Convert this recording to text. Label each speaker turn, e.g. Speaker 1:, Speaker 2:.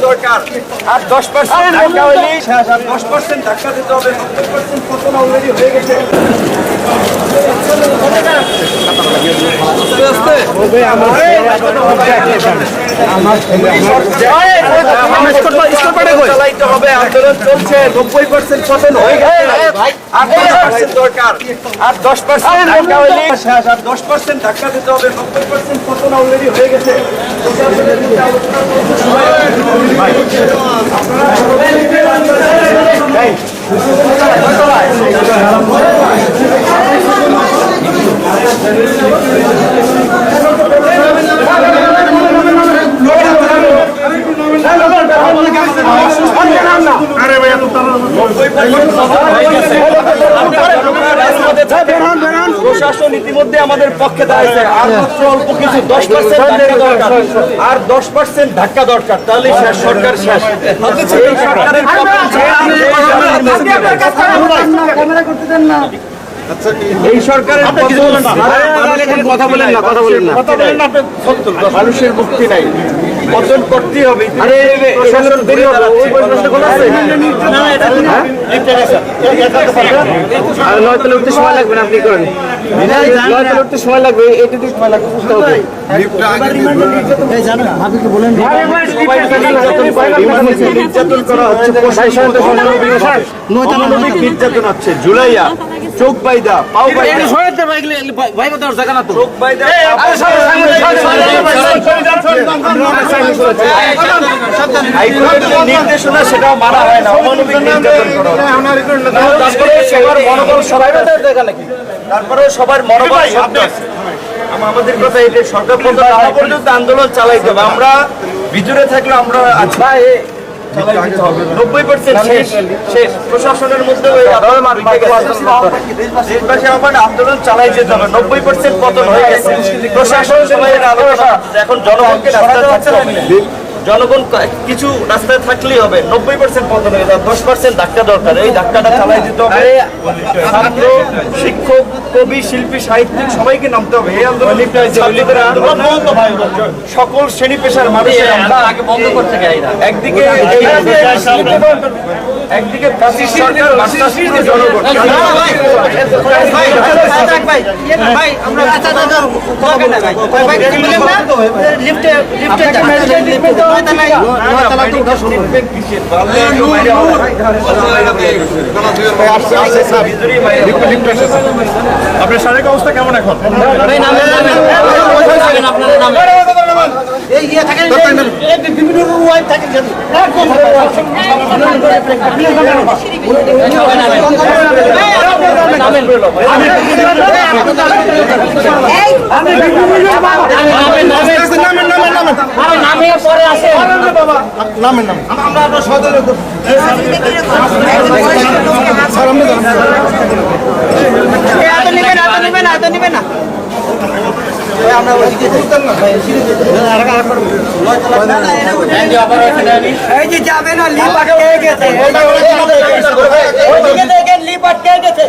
Speaker 1: দরকার আর 10% ধাক্কা হইলে 10% ধাক্কা দিতে হবে। 90% পতন অলরেডি হয়ে গেছে। চালাইতে হবে, আন্দোলন চলছে। 90% পতন হয়ে গেছে আর 10% দরকার আর 10% ধাক্কা হইলে 10% ধাক্কা দিতে হবে। 90% পতন অলরেডি হয়ে গেছে। প্রশাসন ইতিমধ্যে আমাদের পক্ষে দাঁড়াইছে। আর মাত্র অল্প কিছু 10% ধাক্কা দরকার আর 10% ধাক্কা দরকার, তাহলে শেষ, সরকার শেষ। এই সরকারের এই সরকারের কথা বলেন না, মানুষের মুক্তি নাই, পতন করতেই হবে। উঠতে সময় লাগবে না, আপনি করেন উঠতে সময় লাগবে, এটুকু সময় লাগবে, বুঝতে হবে। নির্যাতন করা হচ্ছে, নির্যাতন হচ্ছে, জুলাইয়া চোখ বাইদা, পাও বাইদা, চোখ বাইদা, নির্দেশনা সেটাও মানা হয় না, অমানবিক নির্যাতন করা হয়। তারপরে সবার মনোবল আমাদের কথা এটা, সরকার পর্যন্ত আন্দোলন চালাইতে হবে। আমরা ভিতরে থাকলে আমরা 90% শেষ। প্রশাসনের মধ্যে দেশবাসী আমার আন্দোলন চালাই যেতে হবে। 90% পতন হয়ে গেছে, প্রশাসন সবাই এখন জনগণকে রাস্তায় থাকতে হবে। জনগণ কিছু রাস্তায় থাকলেই হবে। 90% পতন হয়ে যাবে, 10% ধাক্কা দরকার। এই ধাক্কাটা চালাই দিতে হবে। ছাত্র, শিক্ষক, কবি, শিল্পী, সাহিত্যিক সবাইকে নামতে হবে। এই আন্দোলন সকল শ্রেণী পেশার মানুষের একদিকে ফ্যাসিস্ট সরকার, জনগণ।
Speaker 2: আপনার শারীরিক অবস্থা কেমন এখন?
Speaker 3: এই যে যাবে না, লিপ আটকে গেছে, লিপ আটকে গেছে।